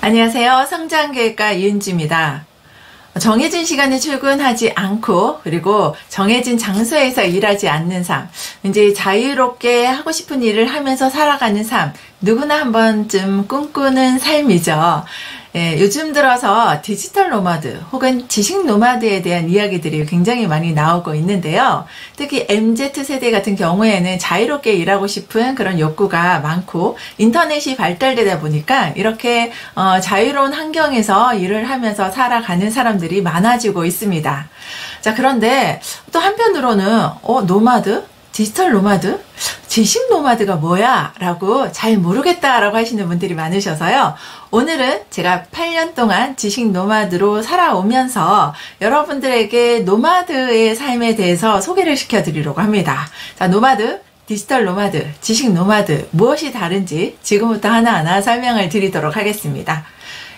안녕하세요. 성장계획가 이은지입니다. 정해진 시간에 출근하지 않고 그리고 정해진 장소에서 일하지 않는 삶, 이제 자유롭게 하고 싶은 일을 하면서 살아가는 삶, 누구나 한 번쯤 꿈꾸는 삶이죠. 요즘 들어서 디지털 노마드 혹은 지식 노마드에 대한 이야기들이 굉장히 많이 나오고 있는데요. 특히 MZ세대 같은 경우에는 자유롭게 일하고 싶은 그런 욕구가 많고 인터넷이 발달되다 보니까 이렇게 자유로운 환경에서 일을 하면서 살아가는 사람들이 많아지고 있습니다. 자, 그런데 또 한편으로는 노마드? 디지털 노마드? 지식 노마드가 뭐야? 라고 잘 모르겠다라고 하시는 분들이 많으셔서요. 오늘은 제가 8년 동안 지식 노마드로 살아오면서 여러분들에게 노마드의 삶에 대해서 소개를 시켜드리려고 합니다. 자, 노마드, 디지털 노마드, 지식 노마드 무엇이 다른지 지금부터 하나하나 설명을 드리도록 하겠습니다.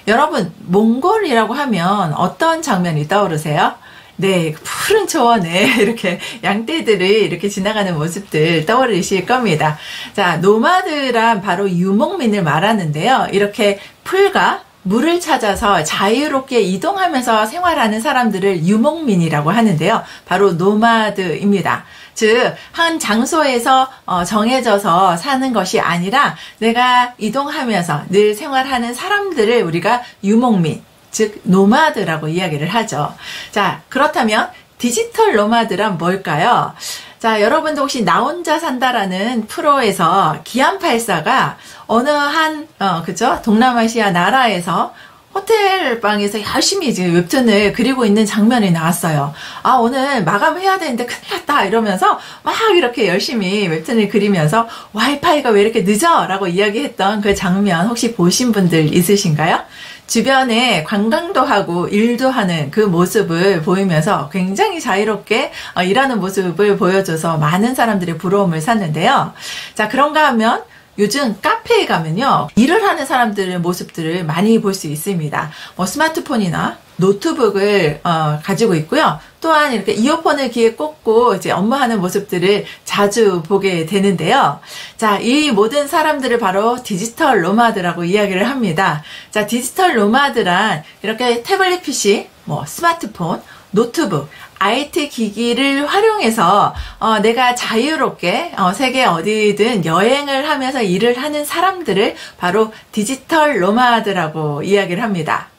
여러분, 몽골이라고 하면 어떤 장면이 떠오르세요? 네, 푸른 초원에 이렇게 양떼들이 이렇게 지나가는 모습들 떠오르실 겁니다. 자, 노마드란 바로 유목민을 말하는데요. 이렇게 풀과 물을 찾아서 자유롭게 이동하면서 생활하는 사람들을 유목민이라고 하는데요. 바로 노마드입니다. 즉, 한 장소에서 정해져서 사는 것이 아니라 내가 이동하면서 늘 생활하는 사람들을 우리가 유목민, 즉 노마드라고 이야기를 하죠. 자, 그렇다면 디지털 노마드란 뭘까요? 자, 여러분도 혹시 나 혼자 산다라는 프로에서 기안84가 어느 한 그죠? 동남아시아 나라에서 호텔 방에서 열심히 지금 웹툰을 그리고 있는 장면이 나왔어요. 아, 오늘 마감해야 되는데 큰일 났다 이러면서 막 이렇게 열심히 웹툰을 그리면서 와이파이가 왜 이렇게 늦어? 라고 이야기했던 그 장면 혹시 보신 분들 있으신가요? 주변에 관광도 하고 일도 하는 그 모습을 보이면서 굉장히 자유롭게 일하는 모습을 보여줘서 많은 사람들의 부러움을 샀는데요. 자, 그런가 하면 요즘 카페에 가면요, 일을 하는 사람들의 모습들을 많이 볼 수 있습니다. 스마트폰이나 노트북을 가지고 있고요. 또한 이렇게 이어폰을 귀에 꽂고 이제 업무하는 모습들을 자주 보게 되는데요. 자, 이 모든 사람들을 바로 디지털 노마드라고 이야기를 합니다. 자, 디지털 노마드란 이렇게 태블릿 PC, 스마트폰, 노트북, IT 기기를 활용해서 내가 자유롭게 세계 어디든 여행을 하면서 일을 하는 사람들을 바로 디지털 노마드라고 이야기를 합니다.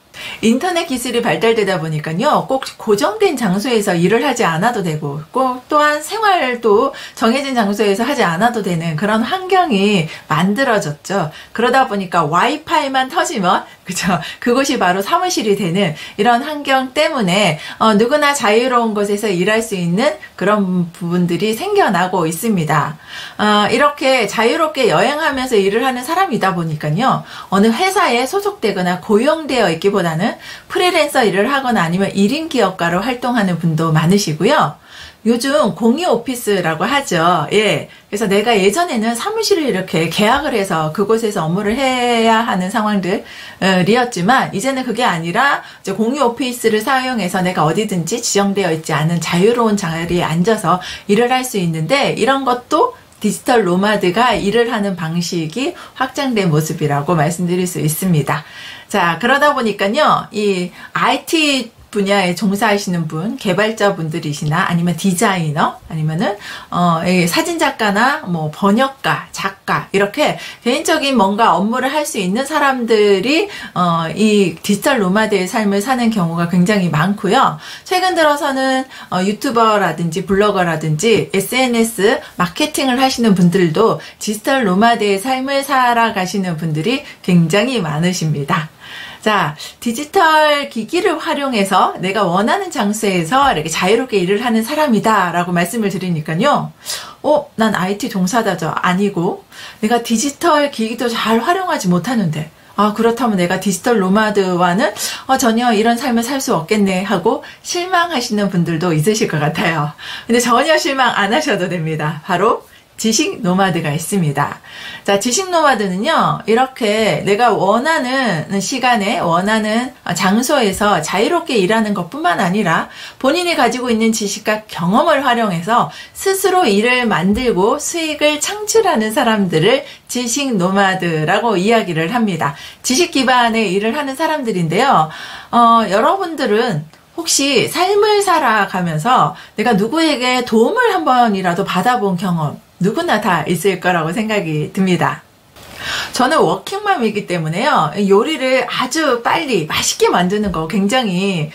인터넷 기술이 발달되다 보니까요, 꼭 고정된 장소에서 일을 하지 않아도 되고, 꼭 또한 생활도 정해진 장소에서 하지 않아도 되는 그런 환경이 만들어졌죠. 그러다 보니까 와이파이만 터지면, 그죠? 그곳이 바로 사무실이 되는 이런 환경 때문에 누구나 자유로운 곳에서 일할 수 있는 그런 부분들이 생겨나고 있습니다. 이렇게 자유롭게 여행하면서 일을 하는 사람이다 보니까요, 어느 회사에 소속되거나 고용되어 있기보다는 프리랜서 일을 하거나 아니면 1인 기업가로 활동하는 분도 많으시고요. 요즘 공유 오피스라고 하죠. 예. 그래서 내가 예전에는 사무실을 이렇게 계약을 해서 그곳에서 업무를 해야 하는 상황들이었지만 이제는 그게 아니라 이제 공유 오피스를 사용해서 내가 어디든지 지정되어 있지 않은 자유로운 자리에 앉아서 일을 할 수 있는데, 이런 것도 디지털 노마드가 일을 하는 방식이 확장된 모습이라고 말씀드릴 수 있습니다. 자, 그러다 보니까요, 이 IT 분야에 종사하시는 분, 개발자분들이시나 아니면 디자이너, 아니면은 사진작가나 번역가, 작가, 이렇게 개인적인 뭔가 업무를 할 수 있는 사람들이 이 디지털 노마드의 삶을 사는 경우가 굉장히 많고요. 최근 들어서는 유튜버라든지 블로거라든지 SNS 마케팅을 하시는 분들도 디지털 노마드의 삶을 살아가시는 분들이 굉장히 많으십니다. 자, 디지털 기기를 활용해서 내가 원하는 장소에서 이렇게 자유롭게 일을 하는 사람이다 라고 말씀을 드리니까요. 난 IT 종사자죠. 아니고 내가 디지털 기기도 잘 활용하지 못하는데, 그렇다면 내가 디지털 노마드와는 전혀 이런 삶을 살 수 없겠네 하고 실망하시는 분들도 있으실 것 같아요. 근데 전혀 실망 안 하셔도 됩니다. 바로 지식 노마드가 있습니다. 자, 지식 노마드는요, 이렇게 내가 원하는 시간에, 원하는 장소에서 자유롭게 일하는 것 뿐만 아니라 본인이 가지고 있는 지식과 경험을 활용해서 스스로 일을 만들고 수익을 창출하는 사람들을 지식 노마드라고 이야기를 합니다. 지식 기반의 일을 하는 사람들인데요. 여러분들은 혹시 삶을 살아가면서 내가 누구에게 도움을 한 번이라도 받아본 경험 누구나 다 있을 거라고 생각이 듭니다. 저는 워킹맘이기 때문에요. 요리를 아주 빨리 맛있게 만드는 거 굉장히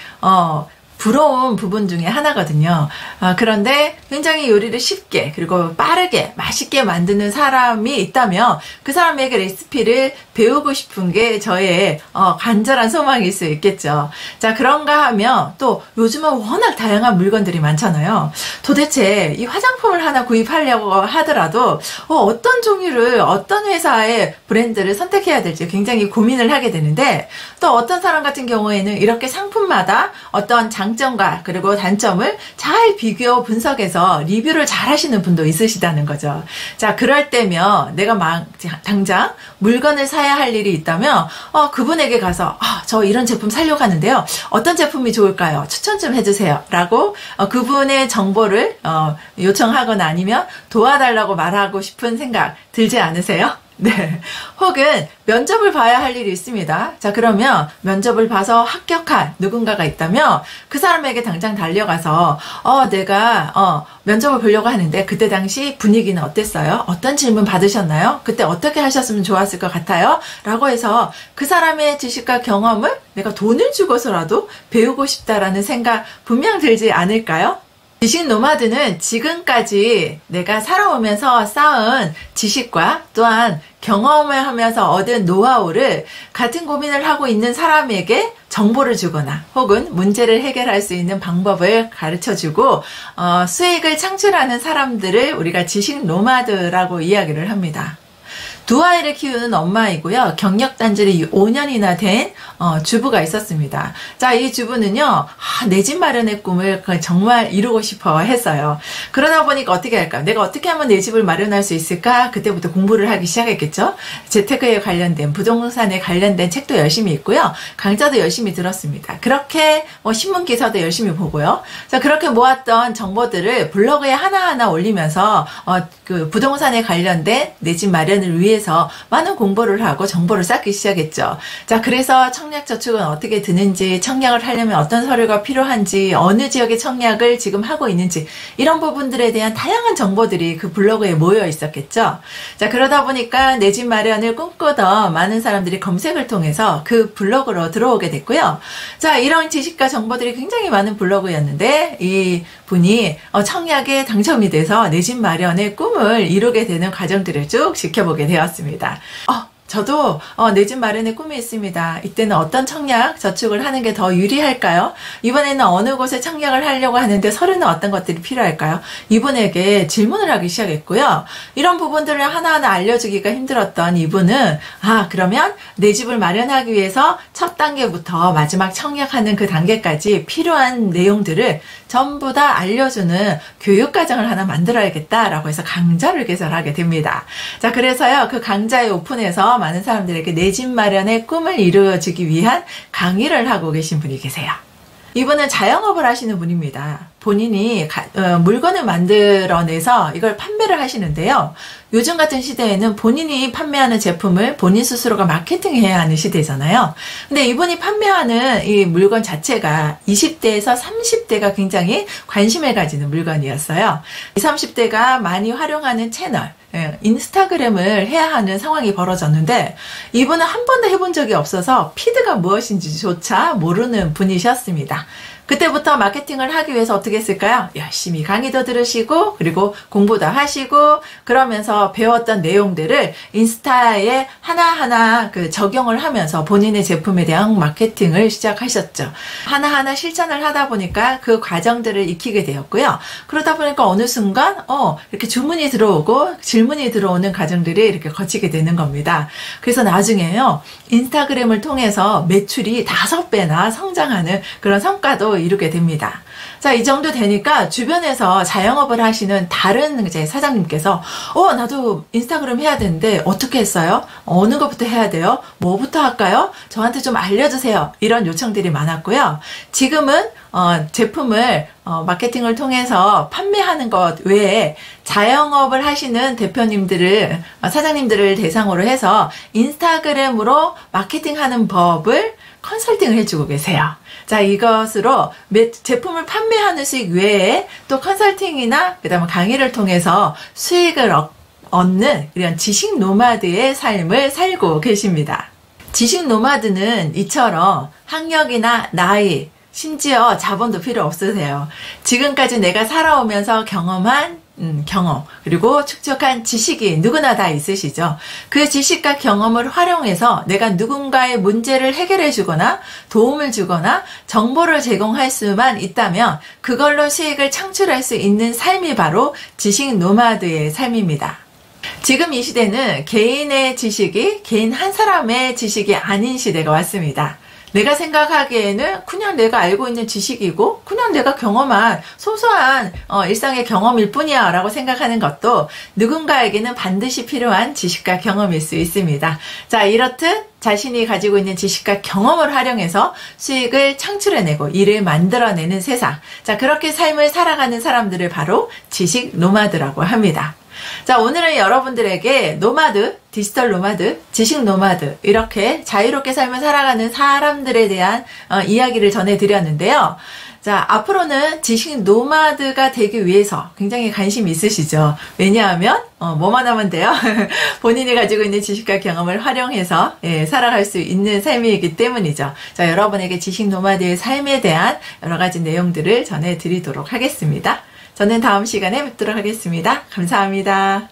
부러운 부분 중에 하나거든요. 그런데 굉장히 요리를 쉽게 그리고 빠르게 맛있게 만드는 사람이 있다면 그 사람에게 레시피를 배우고 싶은 게 저의 간절한 소망일 수 있겠죠. 자, 그런가 하면 또 요즘은 워낙 다양한 물건들이 많잖아요. 도대체 이 화장품을 하나 구입하려고 하더라도 어떤 종류를 어떤 회사의 브랜드를 선택해야 될지 굉장히 고민을 하게 되는데, 또 어떤 사람 같은 경우에는 이렇게 상품마다 어떤 장점과 그리고 단점을 잘 비교 분석해서 리뷰를 잘 하시는 분도 있으시다는 거죠. 자, 그럴 때면 내가 당장 물건을 사야 할 일이 있다면 그분에게 가서 저 이런 제품 사려고 하는데요. 어떤 제품이 좋을까요? 추천 좀 해주세요. 라고 그분의 정보를 요청하거나 아니면 도와달라고 말하고 싶은 생각 들지 않으세요? 네. 혹은 면접을 봐야 할 일이 있습니다. 자, 그러면 면접을 봐서 합격한 누군가가 있다면 그 사람에게 당장 달려가서 내가 면접을 보려고 하는데 그때 당시 분위기는 어땠어요? 어떤 질문 받으셨나요? 그때 어떻게 하셨으면 좋았을 것 같아요? 라고 해서 그 사람의 지식과 경험을 내가 돈을 주고서라도 배우고 싶다라는 생각 분명 들지 않을까요? 지식 노마드는 지금까지 내가 살아오면서 쌓은 지식과 또한 경험을 하면서 얻은 노하우를 같은 고민을 하고 있는 사람에게 정보를 주거나 혹은 문제를 해결할 수 있는 방법을 가르쳐주고 수익을 창출하는 사람들을 우리가 지식 노마드라고 이야기를 합니다. 두 아이를 키우는 엄마이고요. 경력단절이 5년이나 된 주부가 있었습니다. 자, 이 주부는요. 내 집 마련의 꿈을 정말 이루고 싶어 했어요. 그러다 보니까 어떻게 할까? 내가 어떻게 하면 내 집을 마련할 수 있을까? 그때부터 공부를 하기 시작했겠죠. 재테크에 관련된, 부동산에 관련된 책도 열심히 읽고요. 강좌도 열심히 들었습니다. 그렇게 신문 기사도 열심히 보고요. 자, 그렇게 모았던 정보들을 블로그에 하나하나 올리면서 그 부동산에 관련된 내 집 마련을 위해서 많은 공부를 하고 정보를 쌓기 시작했죠. 자, 그래서 청약저축은 어떻게 드는지, 청약을 하려면 어떤 서류가 필요한지, 어느 지역의 청약을 지금 하고 있는지, 이런 부분들에 대한 다양한 정보들이 그 블로그에 모여 있었겠죠. 자, 그러다 보니까 내 집 마련을 꿈꾸던 많은 사람들이 검색을 통해서 그 블로그로 들어오게 됐고요. 자, 이런 지식과 정보들이 굉장히 많은 블로그였는데 이 분이 청약에 당첨이 돼서 내 집 마련의 꿈을 이루게 되는 과정들을 쭉 지켜보게 되었습니다. 저도 내 집 마련의 꿈이 있습니다. 이때는 어떤 청약 저축을 하는 게 더 유리할까요? 이번에는 어느 곳에 청약을 하려고 하는데 서류는 어떤 것들이 필요할까요? 이분에게 질문을 하기 시작했고요. 이런 부분들을 하나하나 알려주기가 힘들었던 이분은 그러면 내 집을 마련하기 위해서 첫 단계부터 마지막 청약하는 그 단계까지 필요한 내용들을 전부 다 알려주는 교육과정을 하나 만들어야겠다라고 해서 강좌를 개설하게 됩니다. 자, 그래서요, 그 강좌에 오픈해서 많은 사람들에게 내 집 마련의 꿈을 이루어주기 위한 강의를 하고 계신 분이 계세요. 이분은 자영업을 하시는 분입니다. 본인이 물건을 만들어내서 이걸 판매를 하시는데요. 요즘 같은 시대에는 본인이 판매하는 제품을 본인 스스로가 마케팅해야 하는 시대잖아요. 근데 이분이 판매하는 이 물건 자체가 20대에서 30대가 굉장히 관심을 가지는 물건이었어요. 20, 30대가 많이 활용하는 채널, 인스타그램을 해야 하는 상황이 벌어졌는데 이분은 한 번도 해본 적이 없어서 피드가 무엇인지조차 모르는 분이셨습니다. 그때부터 마케팅을 하기 위해서 어떻게 했을까요? 열심히 강의도 들으시고 그리고 공부도 하시고 그러면서 배웠던 내용들을 인스타에 하나하나 적용을 하면서 본인의 제품에 대한 마케팅을 시작하셨죠. 하나하나 실천을 하다 보니까 그 과정들을 익히게 되었고요. 그러다 보니까 어느 순간 이렇게 주문이 들어오고 질문이 들어오는 과정들이 이렇게 거치게 되는 겁니다. 그래서 나중에요. 인스타그램을 통해서 매출이 5배나 성장하는 그런 성과도 이루게 됩니다. 자, 이 정도 되니까 주변에서 자영업을 하시는 다른 이제 사장님께서 나도 인스타그램 해야 되는데 어떻게 했어요? 어느 것부터 해야 돼요? 뭐부터 할까요? 저한테 좀 알려주세요. 이런 요청들이 많았고요. 지금은 제품을 마케팅을 통해서 판매하는 것 외에 자영업을 하시는 대표님들을 사장님들을 대상으로 해서 인스타그램으로 마케팅하는 법을 컨설팅을 해주고 계세요. 자, 이것으로 제품을 판매하는 수익 외에 또 컨설팅이나 그다음에 강의를 통해서 수익을 얻는 이런 지식 노마드의 삶을 살고 계십니다. 지식 노마드는 이처럼 학력이나 나이, 심지어 자본도 필요 없으세요. 지금까지 내가 살아오면서 경험한 경험, 그리고 축적한 지식이 누구나 다 있으시죠. 그 지식과 경험을 활용해서 내가 누군가의 문제를 해결해 주거나 도움을 주거나 정보를 제공할 수만 있다면 그걸로 수익을 창출할 수 있는 삶이 바로 지식 노마드의 삶입니다. 지금 이 시대는 개인의 지식이 개인 한 사람의 지식이 아닌 시대가 왔습니다. 내가 생각하기에는 그냥 내가 알고 있는 지식이고 그냥 내가 경험한 소소한 일상의 경험일 뿐이야 라고 생각하는 것도 누군가에게는 반드시 필요한 지식과 경험일 수 있습니다. 자, 이렇듯 자신이 가지고 있는 지식과 경험을 활용해서 수익을 창출해내고 일을 만들어내는 세상. 자, 그렇게 삶을 살아가는 사람들을 바로 지식 노마드라고 합니다. 자, 오늘은 여러분들에게 노마드, 디지털 노마드, 지식 노마드 이렇게 자유롭게 삶을 살아가는 사람들에 대한 이야기를 전해드렸는데요. 자, 앞으로는 지식 노마드가 되기 위해서 굉장히 관심이 있으시죠? 왜냐하면 뭐만 하면 돼요? 본인이 가지고 있는 지식과 경험을 활용해서 살아갈 수 있는 삶이기 때문이죠. 자, 여러분에게 지식 노마드의 삶에 대한 여러 가지 내용들을 전해드리도록 하겠습니다. 저는 다음 시간에 뵙도록 하겠습니다. 감사합니다.